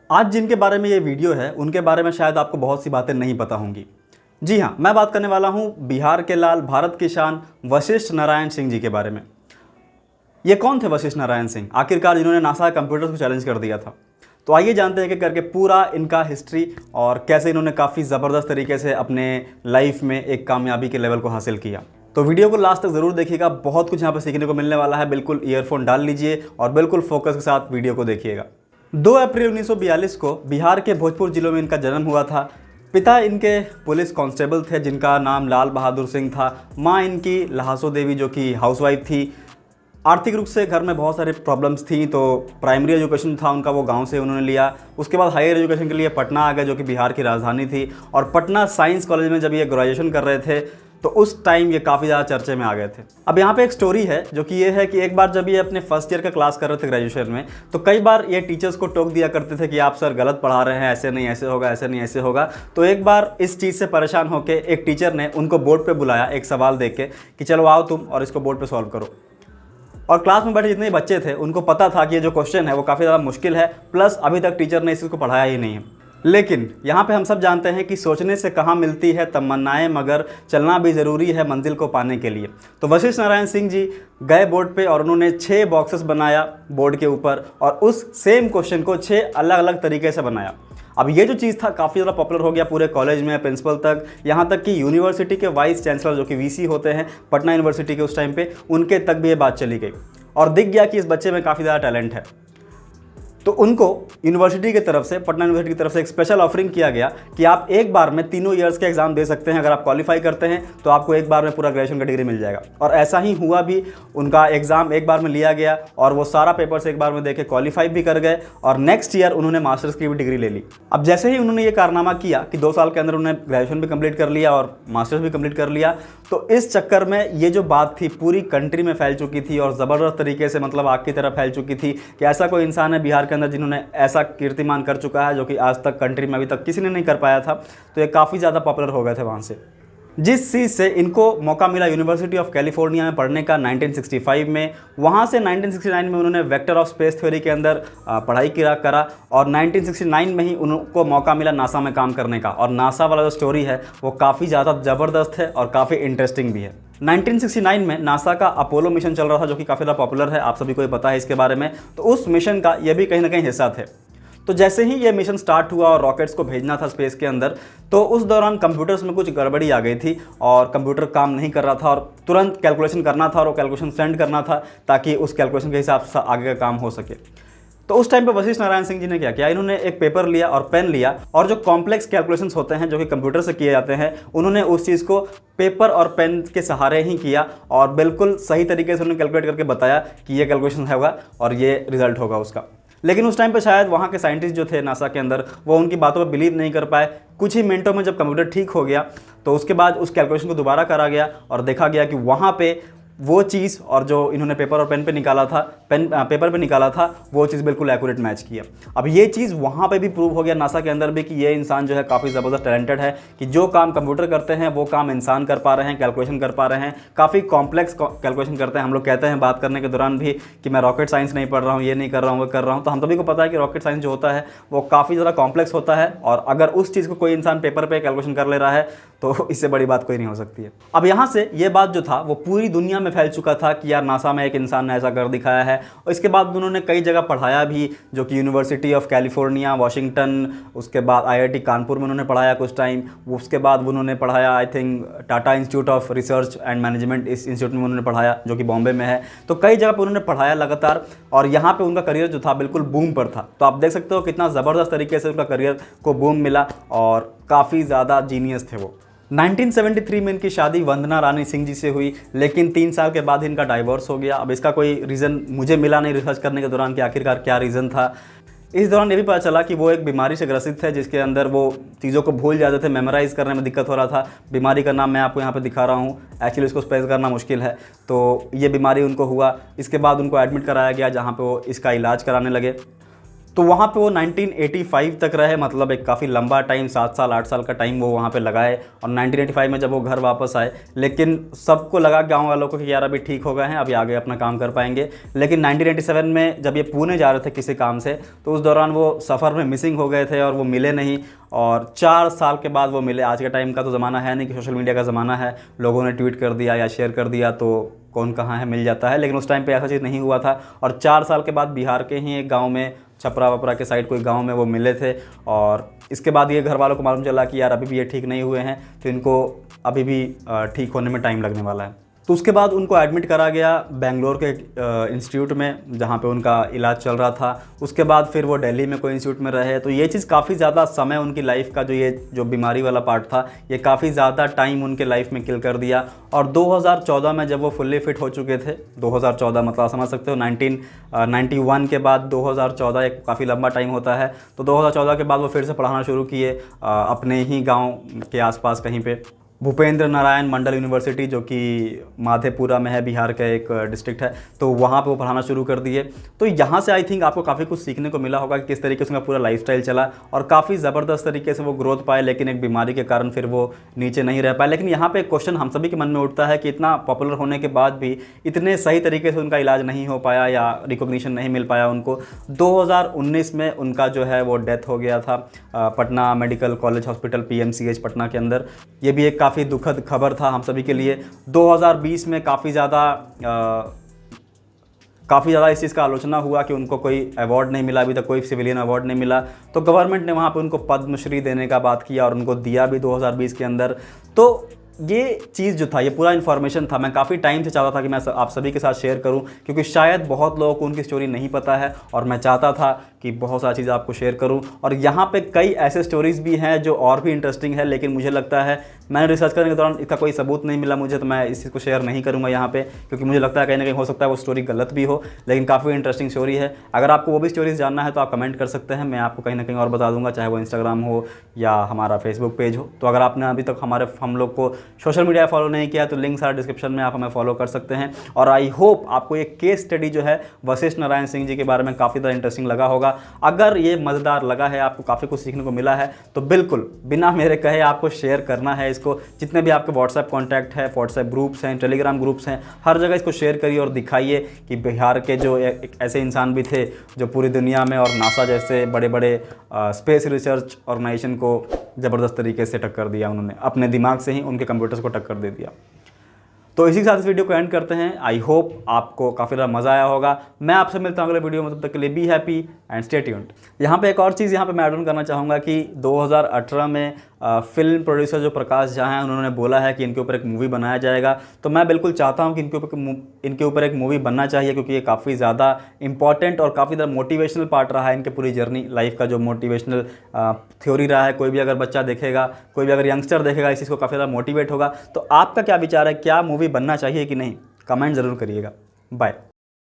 आज जिनके बारे में ये वीडियो है उनके बारे में शायद आपको बहुत सी बातें नहीं पता होंगी। जी हाँ, मैं बात करने वाला हूँ बिहार के लाल, भारत की शान वशिष्ठ नारायण सिंह जी के बारे में। ये कौन थे वशिष्ठ नारायण सिंह, आखिरकार जिन्होंने नासा कंप्यूटर्स को चैलेंज कर दिया था? तो आइए जानते हैं कि करके पूरा इनका हिस्ट्री और कैसे इन्होंने काफ़ी ज़बरदस्त तरीके से अपने लाइफ में एक कामयाबी के लेवल को हासिल किया। तो वीडियो को लास्ट तक ज़रूर देखिएगा, बहुत कुछ यहाँ पर सीखने को मिलने वाला है। बिल्कुल ईयरफोन डाल लीजिए और बिल्कुल फोकस के साथ वीडियो को देखिएगा। 2 अप्रैल 1942 को बिहार के भोजपुर जिलों में इनका जन्म हुआ था। पिता इनके पुलिस कांस्टेबल थे जिनका नाम लाल बहादुर सिंह था। माँ इनकी लहासो देवी जो कि हाउसवाइफ थी। आर्थिक रूप से घर में बहुत सारे प्रॉब्लम्स थी, तो प्राइमरी एजुकेशन था उनका वो गांव से उन्होंने लिया। उसके बाद हायर एजुकेशन के लिए पटना आ गए जो कि बिहार की राजधानी थी। और पटना साइंस कॉलेज में जब ये ग्रेजुएशन कर रहे थे तो उस टाइम ये काफ़ी ज़्यादा चर्चे में आ गए थे। अब यहाँ पे एक स्टोरी है जो कि ये है कि एक बार जब ये अपने फर्स्ट ईयर का क्लास कर रहे थे ग्रेजुएशन में, तो कई बार ये टीचर्स को टोक दिया करते थे कि आप सर गलत पढ़ा रहे हैं, ऐसे नहीं ऐसे होगा, ऐसे नहीं ऐसे होगा। तो एक बार इस चीज़ से परेशान होकर एक टीचर ने उनको बोर्ड पर बुलाया एक सवाल दे के कि चलो आओ तुम और इसको बोर्ड पर सॉल्व करो। और क्लास में बैठे जितने बच्चे थे उनको पता था कि ये जो क्वेश्चन है वो काफ़ी ज़्यादा मुश्किल है, प्लस अभी तक टीचर ने इस चीज़ को पढ़ाया ही नहीं है। लेकिन यहाँ पे हम सब जानते हैं कि सोचने से कहाँ मिलती है तमन्नाएं, मगर चलना भी ज़रूरी है मंजिल को पाने के लिए। तो वशिष्ठ नारायण सिंह जी गए बोर्ड पे और उन्होंने 6 बॉक्सेस बनाया बोर्ड के ऊपर और उस सेम क्वेश्चन को 6 अलग अलग तरीके से बनाया। अब ये जो चीज़ था काफ़ी ज़्यादा पॉपुलर हो गया पूरे कॉलेज में, प्रिंसिपल तक, यहाँ तक कि यूनिवर्सिटी के वाइस चांसलर जो कि वीसी होते हैं पटना यूनिवर्सिटी के उस टाइम पे, उनके तक भी ये बात चली गई और दिख गया कि इस बच्चे में काफ़ी ज़्यादा टैलेंट है। तो उनको यूनिवर्सिटी की तरफ से, पटना यूनिवर्सिटी की तरफ से एक स्पेशल ऑफरिंग किया गया कि आप एक बार में तीनों ईयर्स के एग्जाम दे सकते हैं। अगर आप क्वालिफाई करते हैं तो आपको एक बार में पूरा ग्रेजुएशन का डिग्री मिल जाएगा। और ऐसा ही हुआ भी, उनका एग्जाम एक बार में लिया गया और वो सारा पेपर्स एक बार में देके क्वालिफाई भी कर गए और नेक्स्ट ईयर उन्होंने मास्टर्स की भी डिग्री ले ली। अब जैसे ही उन्होंने ये कारनामा किया कि 2 साल के अंदर उन्होंने ग्रेजुएशन भी कंप्लीट कर लिया और मास्टर्स भी कंप्लीट कर लिया, तो इस चक्कर में ये जो बात थी पूरी कंट्री में फैल चुकी थी और ज़बरदस्त तरीके से, मतलब आग की तरह फैल चुकी थी कि ऐसा कोई इंसान है बिहार के अंदर जिन्होंने ऐसा कीर्तिमान कर चुका है जो कि आज तक कंट्री में अभी तक किसी ने नहीं कर पाया था। तो ये काफ़ी ज़्यादा पॉपुलर हो गए थे वहाँ से, जिस चीज़ से इनको मौका मिला यूनिवर्सिटी ऑफ कैलिफोर्निया में पढ़ने का 1965 में। वहाँ से 1969 में उन्होंने वेक्टर ऑफ स्पेस थ्योरी के अंदर पढ़ाई करा और 1969 में ही उनको मौका मिला नासा में काम करने का। और नासा वाला जो स्टोरी है वो काफ़ी ज़्यादा ज़बरदस्त है और काफ़ी इंटरेस्टिंग भी है। 1969 में नासा का अपोलो मिशन चल रहा था जो कि काफ़ी ज़्यादा पॉपुलर है, आप सभी को पता है इसके बारे में। तो उस मिशन का ये भी कहीं ना कहीं हिस्सा थे। तो जैसे ही ये मिशन स्टार्ट हुआ और रॉकेट्स को भेजना था स्पेस के अंदर, तो उस दौरान कंप्यूटर्स में कुछ गड़बड़ी आ गई थी और कंप्यूटर काम नहीं कर रहा था और तुरंत कैलकुलेशन करना था और वो कैलकुलेशन सेंड करना था ताकि उस कैलकुलेशन के हिसाब से आगे का काम हो सके। तो उस टाइम पे वशिष्ठ नारायण सिंह जी ने क्या किया, इन्होंने एक पेपर लिया और पेन लिया और जो कॉम्प्लेक्स कैलकुलेशंस होते हैं जो कि कंप्यूटर से किए जाते हैं, उन्होंने उस चीज़ को पेपर और पेन के सहारे ही किया और बिल्कुल सही तरीके से उन्होंने कैलकुलेट करके बताया कि ये कैलकुलेशन होगा और ये रिजल्ट होगा उसका। लेकिन उस टाइम पे शायद वहाँ के साइंटिस्ट जो थे नासा के अंदर, वो उनकी बातों पर बिलीव नहीं कर पाए। कुछ ही मिनटों में जब कंप्यूटर ठीक हो गया तो उसके बाद उस कैलकुलेशन को दोबारा करा गया और देखा गया कि वहाँ पे वो चीज़ और जो इन्होंने पेपर और पेन पे निकाला था, पेपर पे निकाला था, वो चीज़ बिल्कुल एक्यूरेट मैच किया। अब ये चीज़ वहाँ पे भी प्रूव हो गया नासा के अंदर भी कि ये इंसान जो है काफ़ी ज़बरदस्त टैलेंटेड है, कि जो काम कंप्यूटर करते हैं वो काम इंसान कर पा रहे हैं, कैलकुलेशन कर पा रहे हैं, काफ़ी कॉम्प्लेक्स कैलकुलेशन करते हैं। हम लोग कहते हैं बात करने के दौरान भी कि मैं रॉकेट साइंस नहीं पढ़ रहा हूँ, ये नहीं कर रहा हूँ, वो कर रहा हूँ। तो हम सभी को पता है कि रॉकेट साइंस जो होता है वो काफ़ी ज़्यादा कॉम्प्लेक्स होता है और अगर उस चीज़ को कोई इंसान पेपर पर कैलकुलेशन कर ले रहा है तो इससे बड़ी बात कोई नहीं हो सकती है। अब यहाँ से ये बात जो था वो पूरी दुनिया में फैल चुका था कि यार नासा में एक इंसान ने ऐसा कर दिखाया है। और इसके बाद उन्होंने कई जगह पढ़ाया भी, जो कि यूनिवर्सिटी ऑफ कैलिफोर्निया, वाशिंगटन, उसके बाद आईआईटी कानपुर में उन्होंने पढ़ाया कुछ टाइम। उसके बाद उन्होंने पढ़ाया I think Tata institute of research and management, इस इंस्टीट्यूट में उन्होंने पढ़ाया जो कि बॉम्बे में है। तो कई जगह पर उन्होंने पढ़ाया लगातार और यहाँ पर उनका करियर जो था बिल्कुल बूम पर था। तो आप देख सकते हो कितना ज़बरदस्त तरीके से उनका करियर को बूम मिला और काफ़ी ज़्यादा जीनियस थे वो। 1973 में इनकी शादी वंदना रानी सिंह जी से हुई, लेकिन 3 साल के बाद इनका डाइवोर्स हो गया। अब इसका कोई रीज़न मुझे मिला नहीं रिसर्च करने के दौरान कि आखिरकार क्या रीज़न था। इस दौरान ये भी पता चला कि वो एक बीमारी से ग्रसित थे जिसके अंदर वो चीज़ों को भूल जाते थे, मेमोराइज़ करने में दिक्कत हो रहा था। बीमारी का नाम मैं आपको यहाँ पे दिखा रहा हूँ, एक्चुअली इसको स्पेस करना मुश्किल है। तो ये बीमारी उनको हुआ, इसके बाद उनको एडमिट कराया गया जहाँ पे वो इसका इलाज कराने लगे। तो वहाँ पे वो 1985 तक रहे, मतलब एक काफ़ी लंबा टाइम, 7 साल 8 साल का टाइम वो वहाँ पे लगाए। और 1985 में जब वो घर वापस आए, लेकिन सबको लगा गांव वालों को कि यार अभी ठीक हो गए हैं, अभी आगे अपना काम कर पाएंगे। लेकिन 1987 में जब ये पुणे जा रहे थे किसी काम से, तो उस दौरान वो सफ़र में मिसिंग हो गए थे और वो मिले नहीं। और 4 साल के बाद वो मिले। आज के टाइम का तो ज़माना है नहीं कि सोशल मीडिया का ज़माना है, लोगों ने ट्वीट कर दिया या शेयर कर दिया तो कौन कहाँ है मिल जाता है, लेकिन उस टाइम पे ऐसा चीज़ नहीं हुआ था। और 4 साल के बाद बिहार के ही एक गांव में, छपरा वपरा के साइड कोई गांव में वो मिले थे। और इसके बाद ये घर वालों को मालूम चला कि यार अभी भी ये ठीक नहीं हुए हैं, तो इनको अभी भी ठीक होने में टाइम लगने वाला है। तो उसके बाद उनको एडमिट करा गया बेंगलोर के इंस्टीट्यूट में, जहाँ पे उनका इलाज चल रहा था। उसके बाद फिर वो दिल्ली में कोई इंस्टीट्यूट में रहे। तो ये चीज़ काफ़ी ज़्यादा समय उनकी लाइफ का, जो बीमारी वाला पार्ट था, ये काफ़ी ज़्यादा टाइम उनके लाइफ में किल कर दिया। और 2014 में जब वो फुल्ली फिट हो चुके थे, 2014 मतलब समझ सकते हो 1991 के बाद 2014 एक काफ़ी लंबा टाइम होता है। तो 2014 के बाद वो फिर से पढ़ाना शुरू किए अपने ही गाँव के आसपास कहीं पे, भूपेंद्र नारायण मंडल यूनिवर्सिटी, जो कि माधेपुरा में है, बिहार का एक डिस्ट्रिक्ट है। तो वहाँ पे वो पढ़ाना शुरू कर दिए। तो यहाँ से आई थिंक आपको काफ़ी कुछ सीखने को मिला होगा कि किस तरीके से उनका पूरा लाइफस्टाइल चला और काफ़ी ज़बरदस्त तरीके से वो ग्रोथ पाए, लेकिन एक बीमारी के कारण फिर वो नीचे नहीं रह पाए। लेकिन यहाँ पे एक क्वेश्चन हम सभी के मन में उठता है कि इतना पॉपुलर होने के बाद भी इतने सही तरीके से उनका इलाज नहीं हो पाया या रिकॉग्निशन नहीं मिल पाया उनको। 2019 में उनका जो है वो डेथ हो गया था Patna medical college hospital PMCH Patna के अंदर। ये भी एक काफ़ी दुखद खबर था हम सभी के लिए। 2020 में काफ़ी ज़्यादा इस चीज़ का आलोचना हुआ कि उनको कोई अवार्ड नहीं मिला, अभी तक कोई सिविलियन अवार्ड नहीं मिला। तो गवर्नमेंट ने वहाँ पे उनको पद्मश्री देने का बात किया और उनको दिया भी 2020 के अंदर। तो ये चीज़ जो था, ये पूरा इन्फॉर्मेशन था, मैं काफ़ी टाइम से चाहता था कि मैं आप सभी के साथ शेयर करूं, क्योंकि शायद बहुत लोगों को उनकी स्टोरी नहीं पता है और मैं चाहता था कि बहुत सारी चीज़ें आपको शेयर करूं। और यहाँ पे कई ऐसे स्टोरीज़ भी हैं जो और भी इंटरेस्टिंग है, लेकिन मुझे लगता है मैंने रिसर्च करने के दौरान इसका कोई सबूत नहीं मिला मुझे, तो मैं इस चीज़ को शेयर नहीं करूँगा यहाँ पे, क्योंकि मुझे लगता है कहीं ना कहीं हो सकता है वो स्टोरी गलत भी हो, लेकिन काफ़ी इंटरेस्टिंग स्टोरी है। अगर आपको वो भी स्टोरीज़ जानना है तो आप कमेंट कर सकते हैं, मैं आपको कहीं ना कहीं और बता दूँगा, चाहे वो इंस्टाग्राम हो या हमारा फेसबुक पेज हो। तो अगर आपने अभी तक हम लोग को सोशल मीडिया फॉलो नहीं किया तो लिंक सारा डिस्क्रिप्शन में, आप हमें फॉलो कर सकते हैं। और आई होप आपको ये केस स्टडी जो है वशिष्ठ नारायण सिंह जी के बारे में काफ़ी ज़्यादा इंटरेस्टिंग लगा होगा। अगर ये मज़ेदार लगा है, आपको काफ़ी कुछ सीखने को मिला है, तो बिल्कुल बिना मेरे कहे आपको शेयर करना है इसको। जितने भी आपके व्हाट्सएप कॉन्टैक्ट है, व्हाट्सएप ग्रुप्स हैं, टेलीग्राम ग्रुप्स हैं, हर जगह इसको शेयर करिए और दिखाइए कि बिहार के जो एक ऐसे इंसान भी थे जो पूरी दुनिया में और नासा जैसे बड़े बड़े स्पेस रिसर्च ऑर्गेनाइजेशन को ज़बरदस्त तरीके से टक्कर दिया, उन्होंने अपने दिमाग से ही उनके कंप्यूटर्स को टक्कर दे दिया। तो इसी के साथ इस वीडियो को एंड करते हैं। आई होप आपको काफ़ी ज़्यादा मज़ा आया होगा। मैं आपसे मिलता हूँ अगले वीडियो में, तब तक के लिए be happy and stay tuned. यहाँ पे एक और चीज़ यहाँ पे मैं ऐड ऑन करना चाहूँगा कि 2018 में फिल्म प्रोड्यूसर जो प्रकाश झा हैं, उन्होंने बोला है कि इनके ऊपर एक मूवी बनाया जाएगा। तो मैं बिल्कुल चाहता हूँ कि इनके ऊपर एक मूवी बनना चाहिए, क्योंकि ये काफ़ी ज़्यादा इंपॉर्टेंट और काफ़ी ज़्यादा मोटिवेशनल पार्ट रहा है इनके पूरी जर्नी लाइफ का, जो मोटिवेशनल थ्योरी रहा है। कोई भी अगर बच्चा देखेगा, कोई भी अगर यंगस्टर देखेगा, इस चीज़ को काफ़ी ज़्यादा मोटिवेट होगा। तो आपका क्या विचार है, क्या मूवी बनना चाहिए कि नहीं? कमेंट ज़रूर करिएगा। बाय।